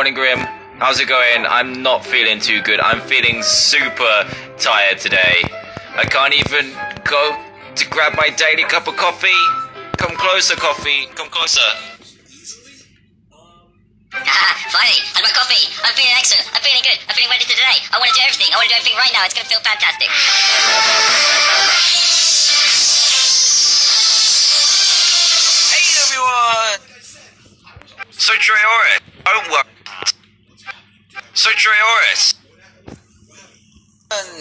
morning, Grim. How's it going? I'm not feeling too good. I'm feeling super tired today. I can't even go to grab my daily cup of coffee. Come closer, coffee. Come closer. Finally, had my coffee. I'm feeling excellent. I'm feeling good. I'm feeling ready for today. I want to do everything. I want to do everything right now. It's going to feel fantastic. Hey, everyone. So, Traoris, don't worry. So, Traoris.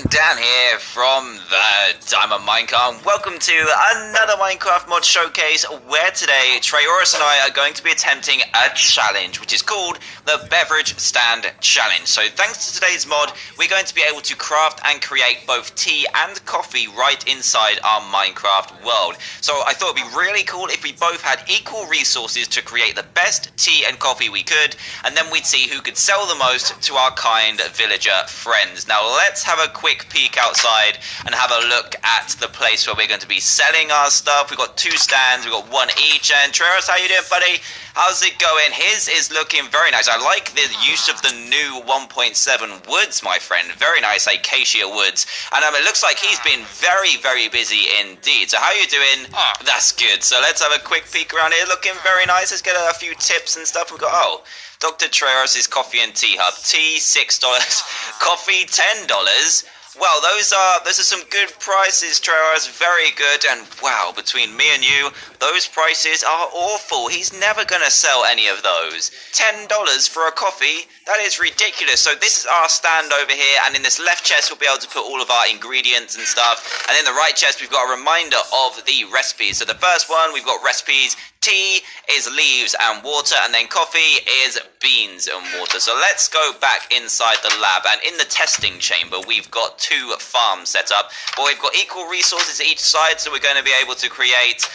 Dan here from the Diamond Minecraft. Welcome to another Minecraft mod showcase where today Traoris and I are going to be attempting a challenge which is called the Beverage Stand Challenge. So thanks to today's mod, we're going to be able to craft and create both tea and coffee right inside our Minecraft world. So I thought it'd be really cool if we both had equal resources to create the best tea and coffee we could, and then we'd see who could sell the most to our kind villager friends. Now let's have a quick peek outside and have a look at the place where we're going to be selling our stuff. We've got two stands, we've got one each. And Travis, how you doing, buddy? How's it going? His is looking very nice. I like the use of the new 1.7 woods, my friend. Very nice acacia woods. And it looks like he's been very, very busy indeed. So how you doing? That's good. So let's have a quick peek around here. Looking very nice. Let's get a few tips and stuff. We've got, Dr. Traoris' Coffee and Tea Hub. Tea, $6. Coffee, $10. Well, those are some good prices, Traoris. Very good. And wow, between me and you, those prices are awful. He's never going to sell any of those. $10 for a coffee? That is ridiculous. So this is our stand over here, and in this left chest we'll be able to put all of our ingredients and stuff. And in the right chest we've got a reminder of the recipes. So the first one, we've got recipes. Tea is leaves and water, and then coffee is beans and water. So let's go back inside the lab, and in the testing chamber we've got two farms set up, but we've got equal resources each side, so we're going to be able to create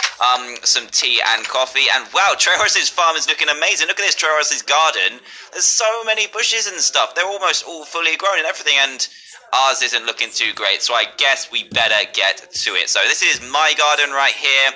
some tea and coffee. And wow, Traoris' farm is looking amazing. Look at this, Traoris' garden. There's so many bushes and stuff. They're almost all fully grown and everything, and ours isn't looking too great, so I guess we better get to it. So this is my garden right here,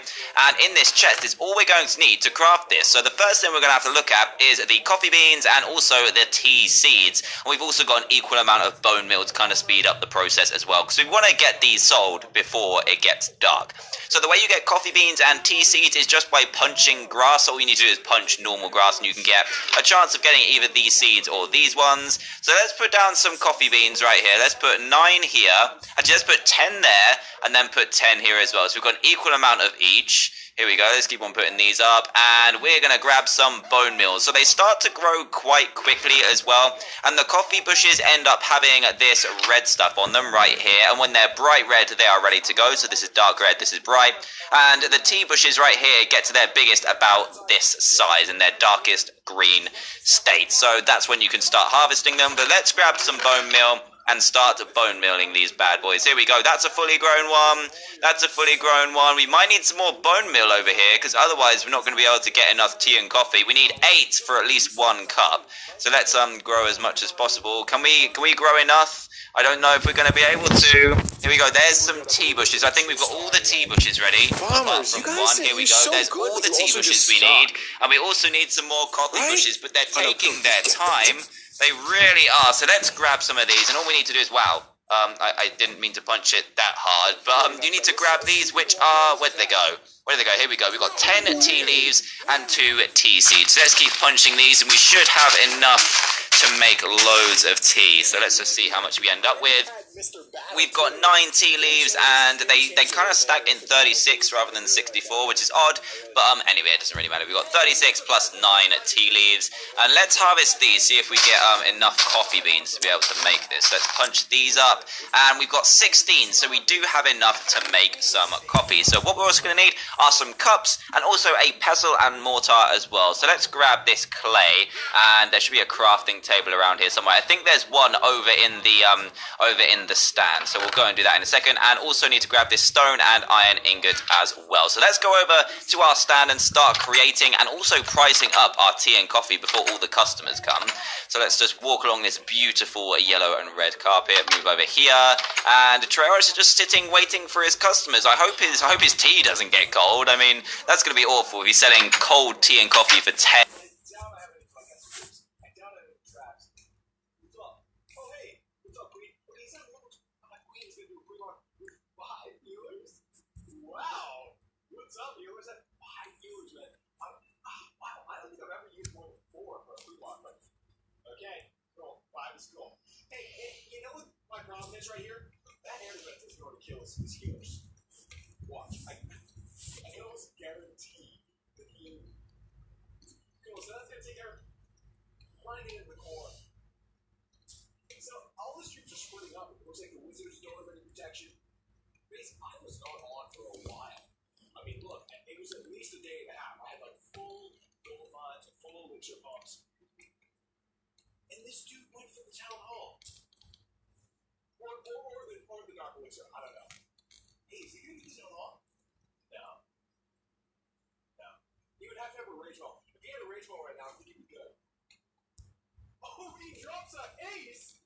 and in this chest is all we're going to need to craft this. So the first thing we're going to have to look at is the coffee beans and also the tea seeds. And we've also got an equal amount of bone meal to kind of speed up the process as well, because we want to get these sold before it gets dark. So the way you get coffee beans and tea seeds is just by punching grass. All you need to do is punch normal grass and you can get a chance of getting either these seeds or these ones. So let's put down some coffee beans right here. Let's put 9 here. Actually, let's put 10 there and then put 10 here as well. So we've got an equal amount of each. Here we go. Let's keep on putting these up, and we're going to grab some bone meal. So they start to grow quite quickly as well, and the coffee bushes end up having this red stuff on them right here, and when they're bright red, they are ready to go. So this is dark red, this is bright, and the tea bushes right here get to their biggest about this size in their darkest green state. So that's when you can start harvesting them. But let's grab some bone meal and start bone mealing these bad boys. Here we go. That's a fully grown one. That's a fully grown one. We might need some more bone meal over here, because otherwise we're not going to be able to get enough tea and coffee. We need 8 for at least 1 cup. So let's grow as much as possible. Can we grow enough? I don't know if we're going to be able to. Here we go. There's some tea bushes. I think we've got all the tea bushes ready. Farmers, you guys, Here we go. so There's good, all the but you tea also bushes just we suck. need, and we also need some more coffee bushes. But they're taking their time. They really are. So let's grab some of these, and all we need to do is I didn't mean to punch it that hard, but you need to grab these, which are, where did they go? Where did they go? Here we go. We've got 10 tea leaves and 2 tea seeds. So let's keep punching these, and we should have enough to make loads of tea. So let's just see how much we end up with. We've got 9 tea leaves, and they kind of stack in 36 rather than 64, which is odd, but anyway, it doesn't really matter. We've got 36 plus 9 tea leaves, and let's harvest these, see if we get enough coffee beans to be able to make this. Let's punch these up, and we've got 16, so we do have enough to make some coffee. So what we're also going to need are some cups, and also a pestle and mortar as well. So let's grab this clay, and there should be a crafting table around here somewhere. I think there's one over in the stand, so we'll go and do that in a second. And also need to grab this stone and iron ingot as well. So let's go over to our stand and start creating and also pricing up our tea and coffee before all the customers come. So let's just walk along this beautiful yellow and red carpet, move over here, and Traoris is just sitting waiting for his customers. I hope his tea doesn't get cold. I mean, that's going to be awful if he's selling cold tea and coffee for 10. killers. Watch. I can almost guarantee that he... Cool, so that's gonna take care of lining in the core. So, all the troops are splitting up. It looks like the wizards don't have any protection. Basically, I was not on for a while. I mean, look, it was at least a day and a half. I had like full gold mines and full elixir pumps. And this dude went for the town hall. Or the dark elixir. I don't know. Hey, is he gonna get the town hall? No. No. He would have to have a rage roll. If he had a rage roll right now, I think he'd be good. Oh, he drops a ace!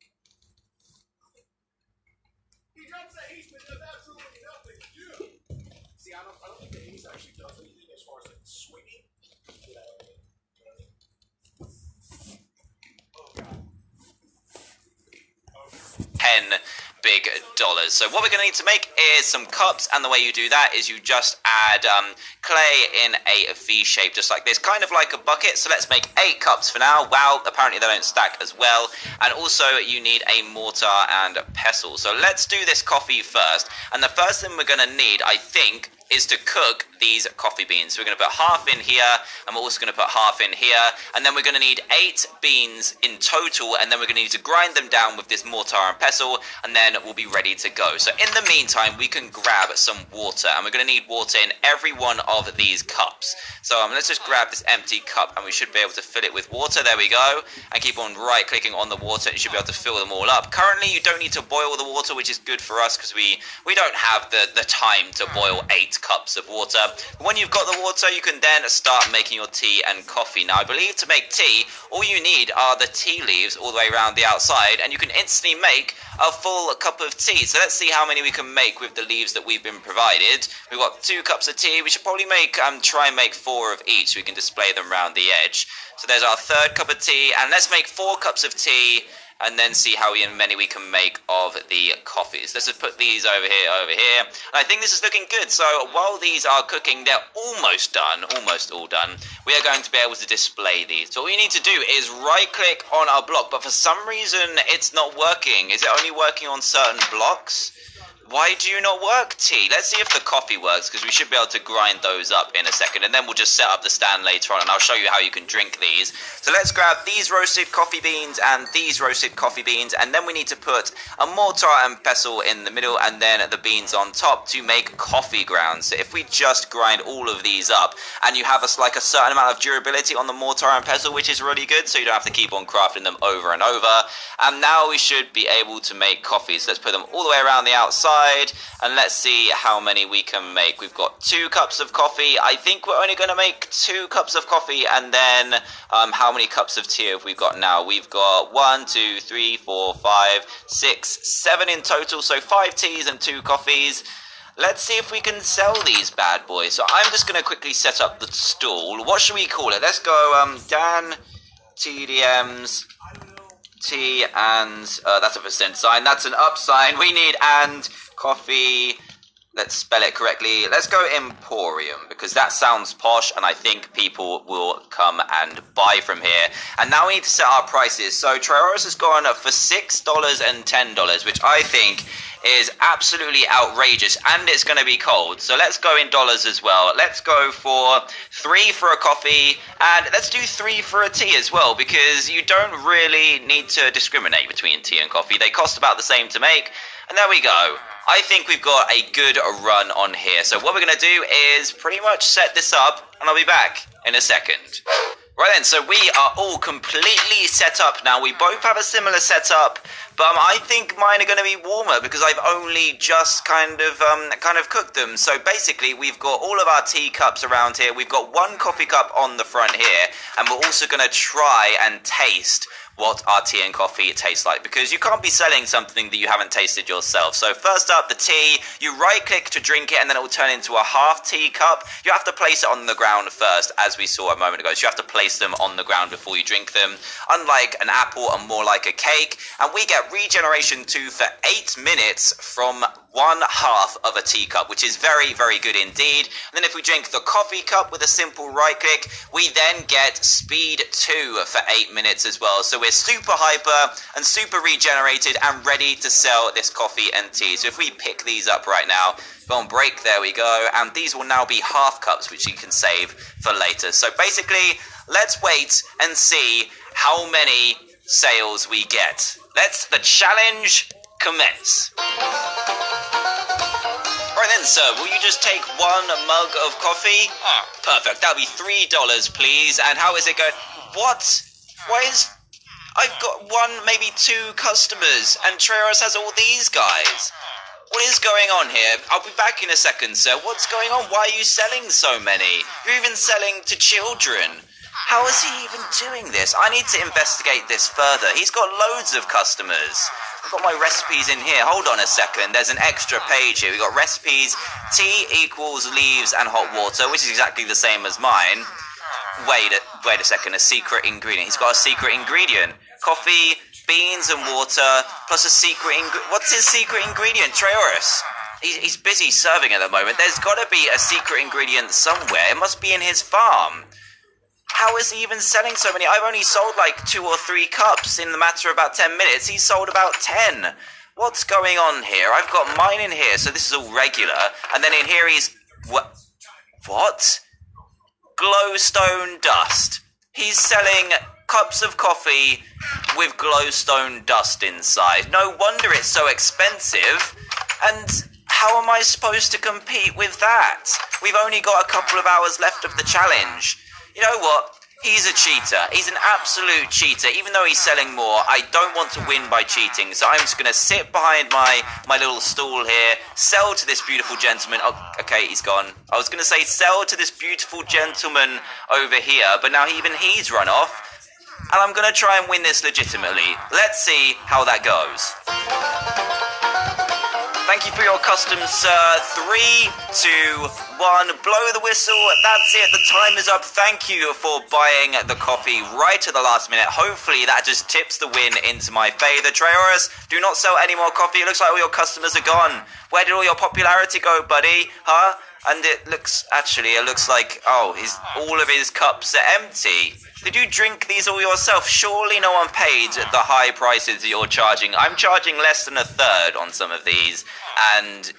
He drops a ace, but does absolutely nothing. Dude! See, I don't think the ace actually does anything as far as like swinging. You know what I mean? Oh god. $10 big. So what we're going to need to make is some cups, and the way you do that is you just add clay in a V shape, just like this, kind of like a bucket. So let's make 8 cups for now. Wow, apparently they don't stack as well. And also you need a mortar and pestle. So let's do this coffee first. And the first thing we're going to need, I think, is to cook these coffee beans. So we're going to put half in here, and we're also going to put half in here, and then we're going to need 8 beans in total, and then we're going to need to grind them down with this mortar and pestle, and then we'll be ready to go. So in the meantime, we can grab some water, and we're going to need water in every one of these cups. So let's just grab this empty cup, and we should be able to fill it with water. There we go, and keep on right-clicking on the water, and you should be able to fill them all up. Currently, you don't need to boil the water, which is good for us, because we don't have the time to boil 8 cups of water. But when you've got the water, you can then start making your tea and coffee. Now, I believe to make tea, all you need are the tea leaves all the way around the outside, and you can instantly make a full cup of tea. So let's see how many we can make with the leaves that we've been provided. We've got 2 cups of tea. We should probably make try and make 4 of each so we can display them around the edge. So there's our 3rd cup of tea, and let's make 4 cups of tea, and then see how many we can make of the coffees. Let's just put these over here. And I think this is looking good. So while these are cooking, they're almost done, almost all done. We are going to be able to display these. So all you need to do is right-click on our block, but for some reason it's not working. Is it only working on certain blocks? Why do you not work, tea? Let's see if the coffee works, because we should be able to grind those up in a second, and then we'll just set up the stand later on, and I'll show you how you can drink these. So let's grab these roasted coffee beans and these roasted coffee beans, and then we need to put a mortar and pestle in the middle, and then the beans on top to make coffee grounds. So if we just grind all of these up, and you have like a certain amount of durability on the mortar and pestle, which is really good, so you don't have to keep on crafting them over and over. And now we should be able to make coffee. So let's put them all the way around the outside, and let's see how many we can make. We've got 2 cups of coffee. I think we're only going to make 2 cups of coffee, and then how many cups of tea have we got now? We've got 1, 2, 3, 4, 5, 6, 7 in total, so 5 teas and 2 coffees. Let's see if we can sell these bad boys. So I'm just going to quickly set up the stall. What should we call it? Let's go Dantdm's tea, and that's a % sign. That's an up sign. We need and coffee. Let's spell it correctly. Let's go Emporium, because that sounds posh, and I think people will come and buy from here. And now we need to set our prices. So Trioris has gone up for $6 and $10, which I think is absolutely outrageous, and it's going to be cold. So let's go in dollars as well. Let's go for 3 for a coffee, and let's do 3 for a tea as well, because you don't really need to discriminate between tea and coffee. They cost about the same to make, and there we go. I think we've got a good run on here. So what we're going to do is pretty much set this up, and I'll be back in a second. Right then, so we are all completely set up now. We both have a similar setup, but I think mine are going to be warmer because I've only just kind of cooked them. So basically, we've got all of our teacups around here. We've got 1 coffee cup on the front here, and we're also going to try and taste what our tea and coffee tastes like, because you can't be selling something that you haven't tasted yourself. So first up, the tea, you right click to drink it, and then it will turn into a half teacup. You have to place it on the ground first, as we saw a moment ago. So you have to place them on the ground before you drink them. Unlike an apple and more like a cake, and we get regeneration 2 for 8 minutes from 1/2 of a teacup, which is very, very good indeed. And then if we drink the coffee cup with a simple right click, we then get speed 2 for 8 minutes as well. So we're super hyper and super regenerated and ready to sell this coffee and tea. So if we pick these up right now, go on break, there we go, and these will now be half cups, which you can save for later. So basically, let's wait and see how many sales we get. Let's the challenge commence. Right then, sir, will you just take 1 mug of coffee? Ah, perfect. That'll be $3, please. And how is it going? What? Why is... I've got 1, maybe 2 customers, and Treoris has all these guys. What is going on here? I'll be back in a second, sir. What's going on? Why are you selling so many? You're even selling to children. How is he even doing this? I need to investigate this further. He's got loads of customers. I've got my recipes in here. Hold on a second. There's an extra page here. We've got recipes. Tea equals leaves and hot water, which is exactly the same as mine. Wait a second. A secret ingredient. He's got a secret ingredient. Coffee, beans and water, plus a secret ingredient. What's his secret ingredient, Treoris? He's busy serving at the moment. There's got to be a secret ingredient somewhere. It must be in his farm. How is he even selling so many? I've only sold like 2 or 3 cups in the matter of about 10 minutes. He's sold about 10. What's going on here? I've got mine in here, so this is all regular. And then in here he's... What? Glowstone dust. He's selling cups of coffee with glowstone dust inside. No wonder it's so expensive. And how am I supposed to compete with that? We've only got a couple of hours left of the challenge. You know what? He's a cheater. He's an absolute cheater. Even though he's selling more, I don't want to win by cheating. So I'm just going to sit behind my little stall here, sell to this beautiful gentleman. Oh, okay, he's gone. I was going to say sell to this beautiful gentleman over here, but now even he's run off. And I'm going to try and win this legitimately. Let's see how that goes. Thank you for your custom, sir. 3, 2, 1. Blow the whistle. That's it. The time is up. Thank you for buying the coffee right at the last minute. Hopefully that just tips the win into my favor. Treoris, do not sell any more coffee. It looks like all your customers are gone. Where did all your popularity go, buddy? Huh? And it looks like, oh, all of his cups are empty. Did you drink these all yourself? Surely no one paid the high prices that you're charging. I'm charging less than 1/3 on some of these. And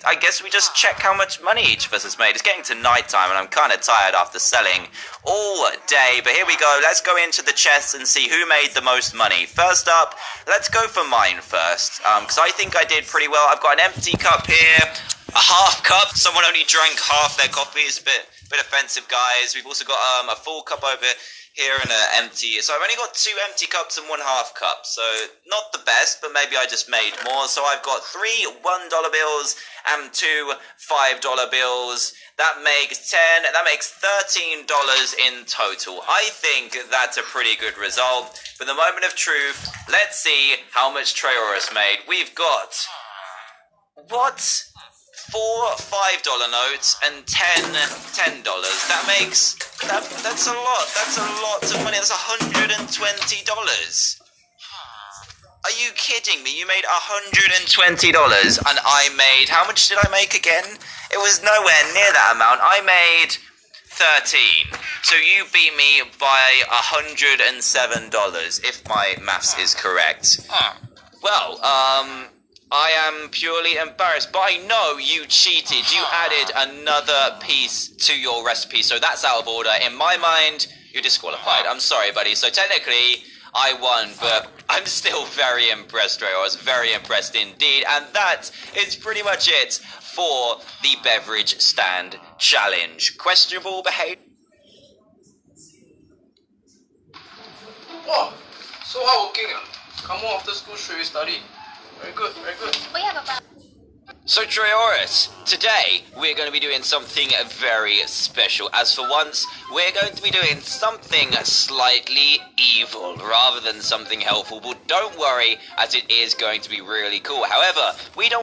I guess we just check how much money each of us has made. It's getting to night time and I'm kind of tired after selling all day. But here we go. Let's go into the chests and see who made the most money. First up, let's go for mine first. Because I think I did pretty well. I've got an empty cup here. A half cup. Someone only drank half their coffee. It's a bit offensive, guys. We've also got a full cup over here and an empty. So I've only got 2 empty cups and 1 half cup. So not the best, but maybe I just made more. So I've got 3 $1 bills and 2 $5 bills. That makes 10. That makes $13 in total. I think that's a pretty good result. For the moment of truth, let's see how much Treoris made. We've got... What? 4 $5 notes and 10 $10. That's a lot. That's a lot of money. That's $120. Are you kidding me? You made $120 and I made, how much did I make again? It was nowhere near that amount. I made 13. So you beat me by $107 if my maths is correct. Well, I am purely embarrassed, but I know you cheated. You added another piece to your recipe, so that's out of order. In my mind, you're disqualified. I'm sorry, buddy. So technically, I won, but I'm still very impressed, Ray. I was very impressed indeed. And that is pretty much it for the beverage stand challenge. Questionable behavior. Oh, so hardworking. Come on, after school, should we study? Very good, very good. Oh yeah, Papa. So Treoris, today we're going to be doing something very special. As for once, we're going to be doing something slightly evil rather than something helpful. But don't worry, as it is going to be really cool. However, we don't